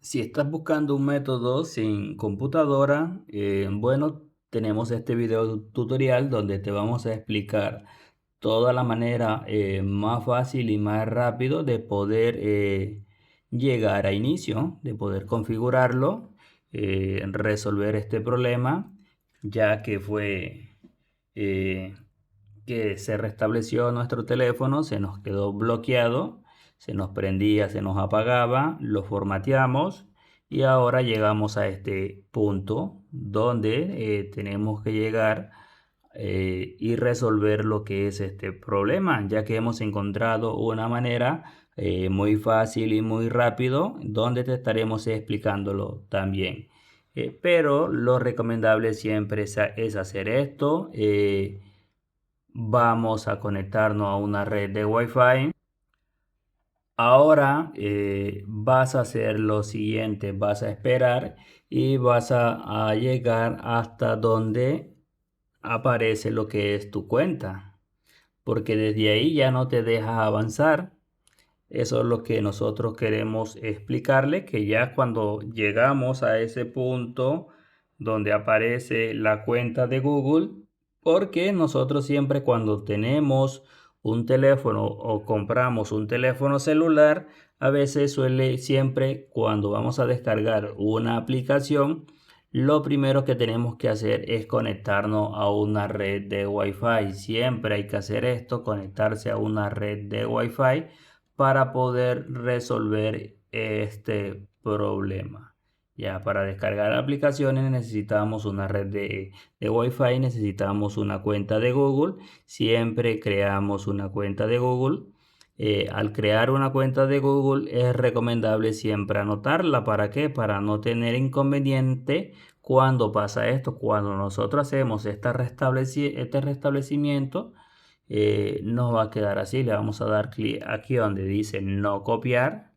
Si estás buscando un método sin computadora, bueno, tenemos este video tutorial donde te vamos a explicar toda la manera más fácil y más rápido de poder llegar a inicio, de poder configurarlo, resolver este problema, ya que fue eh, que se restableció nuestro teléfono, se nos quedó bloqueado, se nos prendía, se nos apagaba, lo formateamos y ahora llegamos a este punto donde tenemos que llegar y resolver lo que es este problema, ya que hemos encontrado una manera muy fácil y muy rápido donde te estaremos explicándolo también. Pero lo recomendable siempre es hacer esto. Vamos a conectarnos a una red de Wi-Fi. Ahora vas a hacer lo siguiente, vas a esperar y vas a llegar hasta donde aparece lo que es tu cuenta, porque desde ahí ya no te deja avanzar. Eso es lo que nosotros queremos explicarle, que ya cuando llegamos a ese punto donde aparece la cuenta de Google, porque nosotros siempre cuando tenemos un teléfono o compramos un teléfono celular, a veces suele siempre cuando vamos a descargar una aplicación, lo primero que tenemos que hacer es conectarnos a una red de Wi-Fi. Siempre hay que hacer esto, conectarse a una red de Wi-Fi para poder resolver este problema. Ya para descargar aplicaciones necesitamos una red de Wi-Fi, necesitamos una cuenta de Google. Siempre creamos una cuenta de Google. Al crear una cuenta de Google es recomendable siempre anotarla. ¿Para qué? Para no tener inconveniente cuando pasa esto. Cuando nosotros hacemos este restablecimiento, nos va a quedar así. Le vamos a dar clic aquí donde dice no copiar.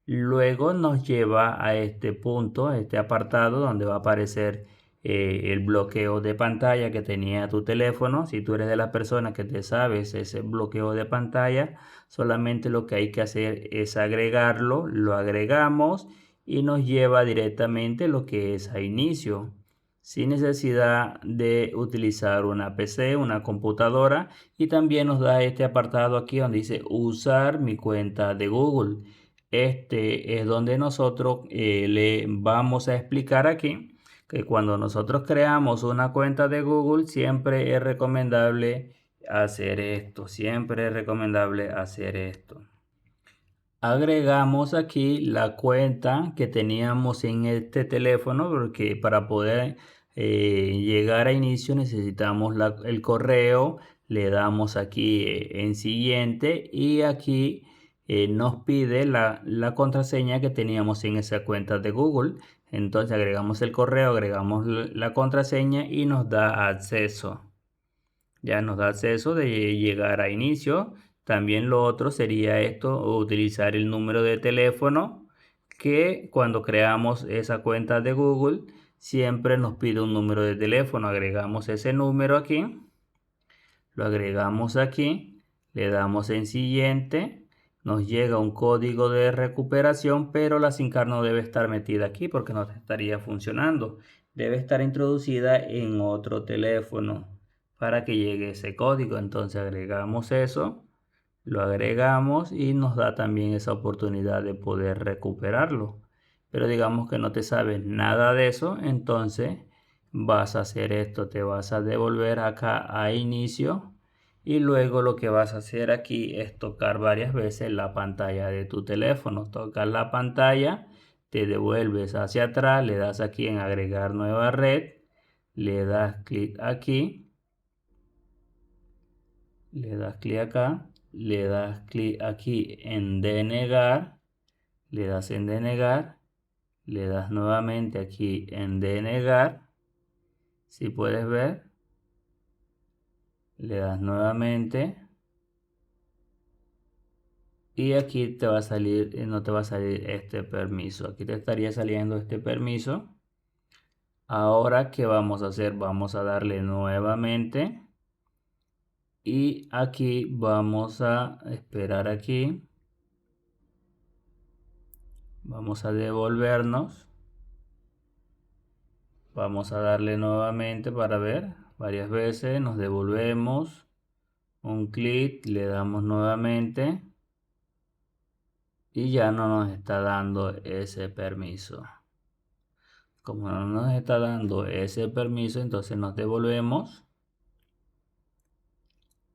Luego nos lleva a este punto, a este apartado donde va a aparecer el bloqueo de pantalla que tenía tu teléfono. Si tú eres de las personas que te sabes ese bloqueo de pantalla, solamente lo que hay que hacer es agregarlo. Lo agregamos y nos lleva directamente lo que es a inicio, sin necesidad de utilizar una PC, una computadora. Y también nos da este apartado aquí donde dice usar mi cuenta de Google. Este es donde nosotros le vamos a explicar aquí que cuando nosotros creamos una cuenta de Google siempre es recomendable hacer esto, siempre es recomendable hacer esto. Agregamos aquí la cuenta que teníamos en este teléfono porque para poder llegar a inicio necesitamos el correo. Le damos aquí en siguiente y aquí nos pide la contraseña que teníamos en esa cuenta de Google. Entonces agregamos el correo, agregamos la contraseña y nos da acceso. Ya nos da acceso de llegar a inicio. También lo otro sería esto, utilizar el número de teléfono que cuando creamos esa cuenta de Google siempre nos pide un número de teléfono. Agregamos ese número aquí, lo agregamos aquí, le damos en siguiente, nos llega un código de recuperación, pero la SIM card no debe estar metida aquí porque no estaría funcionando. Debe estar introducida en otro teléfono para que llegue ese código. Entonces agregamos eso, lo agregamos y nos da también esa oportunidad de poder recuperarlo. Pero digamos que no te sabes nada de eso, entonces vas a hacer esto, te vas a devolver acá a inicio y luego lo que vas a hacer aquí es tocar varias veces la pantalla de tu teléfono. Tocas la pantalla, te devuelves hacia atrás, le das aquí en agregar nueva red, le das clic aquí, le das clic acá, le das clic aquí en denegar, le das en denegar, le das nuevamente aquí en denegar. Si puedes ver, le das nuevamente y aquí te va a salir, no te va a salir este permiso. Aquí te estaría saliendo este permiso. Ahora, ¿qué vamos a hacer? Vamos a darle nuevamente y aquí vamos a esperar aquí. Vamos a devolvernos. Vamos a darle nuevamente para ver. Varias veces nos devolvemos. Un clic, le damos nuevamente. Y ya no nos está dando ese permiso. Como no nos está dando ese permiso, entonces nos devolvemos.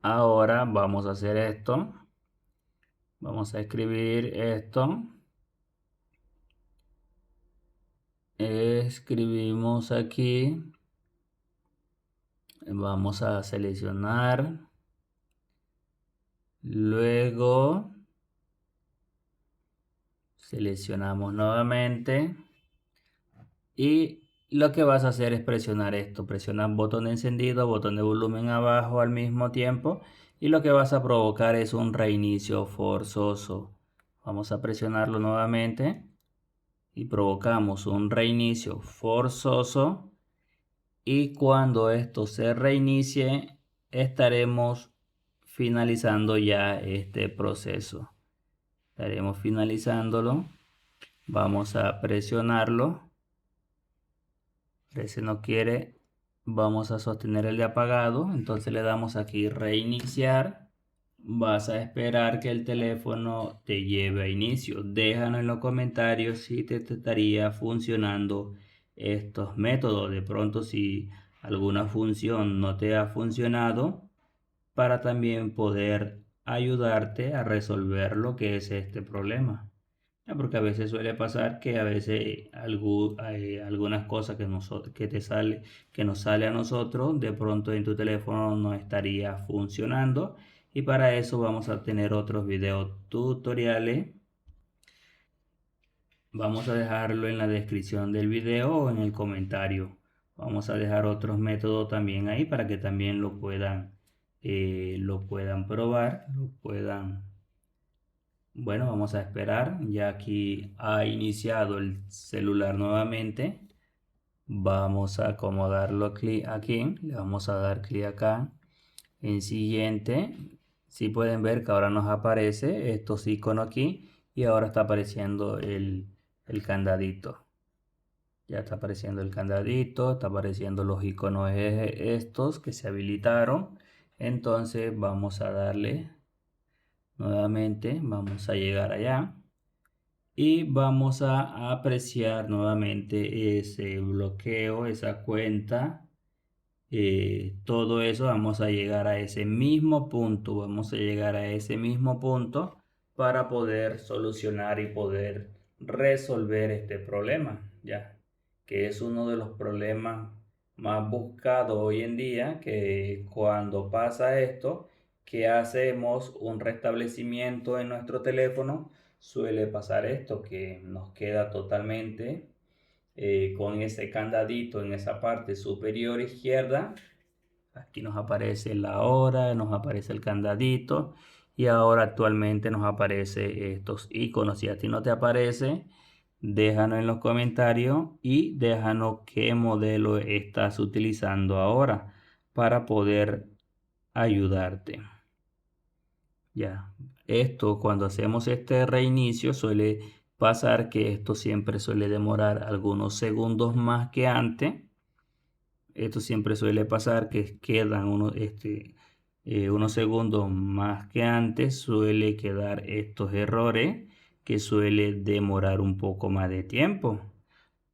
Ahora vamos a hacer esto. Vamos a escribir esto. Escribimos aquí. Vamos a seleccionar. Luego seleccionamos nuevamente. Y lo que vas a hacer es presionar esto. Presionar botón de encendido, botón de volumen abajo al mismo tiempo. Y lo que vas a provocar es un reinicio forzoso. Vamos a presionarlo nuevamente. Y provocamos un reinicio forzoso. Y cuando esto se reinicie, estaremos finalizando ya este proceso. Estaremos finalizándolo. Vamos a presionarlo. Si no quiere, vamos a sostener el de apagado. Entonces le damos aquí reiniciar. Vas a esperar que el teléfono te lleve a inicio. Déjanos en los comentarios si te estaría funcionando estos métodos. De pronto si alguna función no te ha funcionado, para también poder ayudarte a resolver lo que es este problema. Porque a veces suele pasar que a veces hay algunas cosas que nos sale a nosotros, de pronto en tu teléfono no estaría funcionando. Y para eso vamos a tener otros videos tutoriales. Vamos a dejarlo en la descripción del video o en el comentario. Vamos a dejar otros métodos también ahí para que también lo puedan probar, lo puedan. Bueno, vamos a esperar. Ya aquí ha iniciado el celular nuevamente. Vamos a acomodarlo aquí. Le vamos a dar clic acá en siguiente. Si pueden ver que ahora nos aparece estos iconos aquí. Y ahora está apareciendo el candadito. Ya está apareciendo el candadito. Está apareciendo los iconos estos que se habilitaron. Entonces vamos a darle. Nuevamente vamos a llegar allá y vamos a apreciar nuevamente ese bloqueo, esa cuenta, todo eso. Vamos a llegar a ese mismo punto, vamos a llegar a ese mismo punto para poder solucionar y poder resolver este problema, ya que es uno de los problemas más buscados hoy en día, que cuando pasa esto, que hacemos un restablecimiento en nuestro teléfono, suele pasar esto, que nos queda totalmente con ese candadito en esa parte superior izquierda. Aquí nos aparece la hora, nos aparece el candadito y ahora actualmente nos aparece estos iconos. Si a ti no te aparece, déjanos en los comentarios y déjanos qué modelo estás utilizando ahora para poder ayudarte. Ya, esto cuando hacemos este reinicio suele pasar que esto siempre suele demorar algunos segundos más que antes. Esto siempre suele pasar que quedan unos segundos más que antes. Suele quedar estos errores que suele demorar un poco más de tiempo.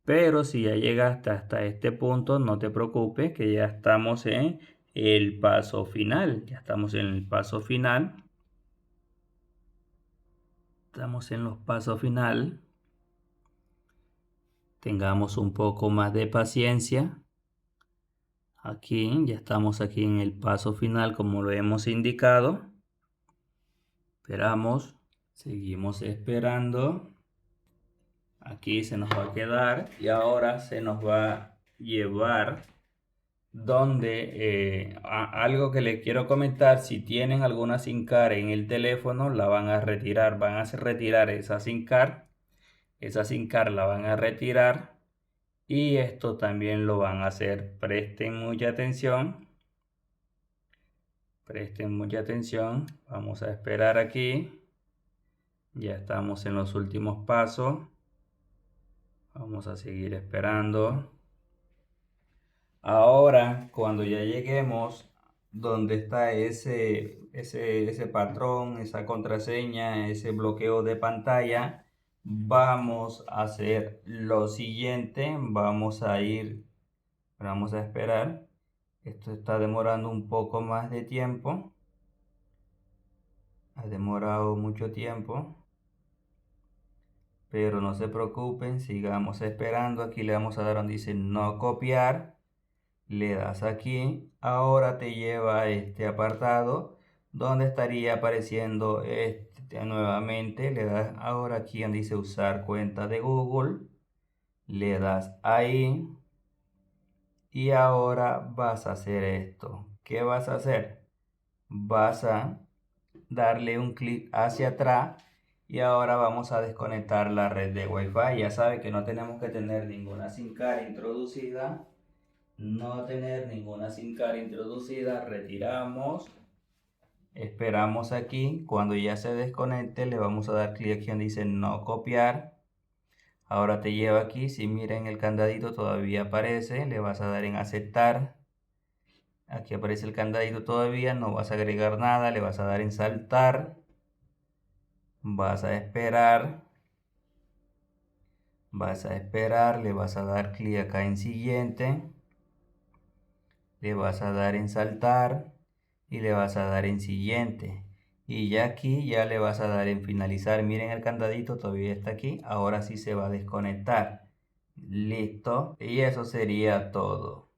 Pero si ya llegaste hasta este punto, no te preocupes que ya estamos en el paso final. Ya estamos en el paso final. Estamos en los pasos final. Tengamos un poco más de paciencia. Aquí, ya estamos aquí en el paso final como lo hemos indicado. Esperamos, seguimos esperando. Aquí se nos va a quedar y ahora se nos va a llevar donde algo que les quiero comentar: si tienen alguna SIM card en el teléfono, la van a retirar, van a retirar esa SIM card la van a retirar y esto también lo van a hacer. Presten mucha atención, vamos a esperar aquí. Ya estamos en los últimos pasos. Vamos a seguir esperando. Ahora, cuando ya lleguemos donde está ese patrón, esa contraseña, ese bloqueo de pantalla, vamos a hacer lo siguiente. Vamos a esperar. Esto está demorando un poco más de tiempo. Ha demorado mucho tiempo. Pero no se preocupen, sigamos esperando. Aquí le vamos a dar donde dice no copiar. Le das aquí. Ahora te lleva a este apartado donde estaría apareciendo nuevamente. Le das ahora aquí donde dice usar cuenta de Google. Le das ahí. Y ahora vas a hacer esto. ¿Qué vas a hacer? Vas a darle un clic hacia atrás y ahora vamos a desconectar la red de Wi-Fi. Ya sabe que no tenemos que tener ninguna SIM card introducida. No tener ninguna SIM card introducida. Retiramos. Esperamos aquí. Cuando ya se desconecte le vamos a dar clic aquí donde dice no copiar. Ahora te lleva aquí. Si miren el candadito todavía aparece. Le vas a dar en aceptar. Aquí aparece el candadito todavía, no vas a agregar nada, le vas a dar en saltar. Vas a esperar. Le vas a dar clic acá en siguiente. Le vas a dar en saltar y le vas a dar en siguiente. Y ya aquí ya le vas a dar en finalizar. Miren el candadito todavía está aquí. Ahora sí se va a desconectar. Listo. Y eso sería todo.